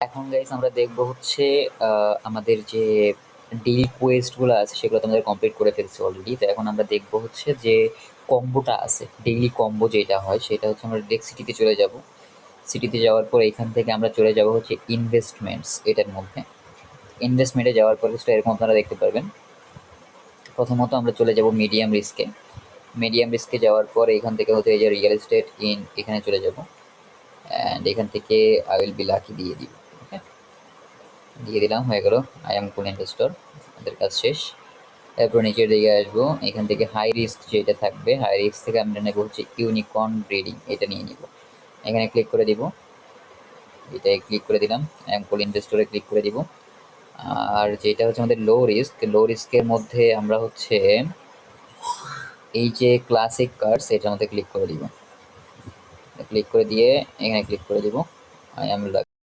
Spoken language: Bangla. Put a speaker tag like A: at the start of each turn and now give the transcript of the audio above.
A: এখন গাইস আমরা দেখবো হচ্ছে আমাদের যে ডেইলি কোয়েস্ট গুলো আছে সেগুলো তো আমাদের কমপ্লিট করে ফেলছি অলরেডি। তো এখন আমরা দেখবো হচ্ছে যে কম্বোটা আছে, ডেইলি কম্বো যেটা হয় সেটা হচ্ছে আমরা ডিরেক্ট সিটিতে চলে যাব। সিটিতে যাওয়ার পর এখান থেকে আমরা চলে যাব হচ্ছে ইনভেস্টমেন্টস এটার মধ্যে। ইনভেস্টমেন্টে যাওয়ার পর কিছু এরকম আপনারা দেখতে পারবেন। প্রথমত আমরা চলে যাব মিডিয়াম রিস্কে। মিডিয়াম রিস্কে যাওয়ার পর এখান থেকে হচ্ছে এই যে রিয়েল এস্টেট ইন এখানে চলে যাব। অ্যান্ড এখান থেকে আই উইল বি লাকি দিয়ে দিব। ওকে, দিয়ে দিলাম, হয়ে গেল। আই এম কুল ইনভেস্টর, আমাদের কাজ শেষ। এরপর নিচের দিকে আসবো, এখান থেকে হাই রিস্ক যেটা থাকবে, হাই রিস্ক থেকে আমরা নেবো হচ্ছে ইউনিকর্ন ব্রিডিং, এটা নিয়ে নিব। এখানে ক্লিক করে দিব, এটাই ক্লিক করে দিলাম, আই এম কুল ইনভেস্টরে ক্লিক করে দিব। আর যেটা হচ্ছে আমাদের লো রিস্ক, লো রিস্কের মধ্যে আমরা হচ্ছে এই যে ক্লাসিক কার্ডস এটার মধ্যে ক্লিক করে দিব। ক্লিক করে দিয়ে এখানে ক্লিক করে দিব, আই এম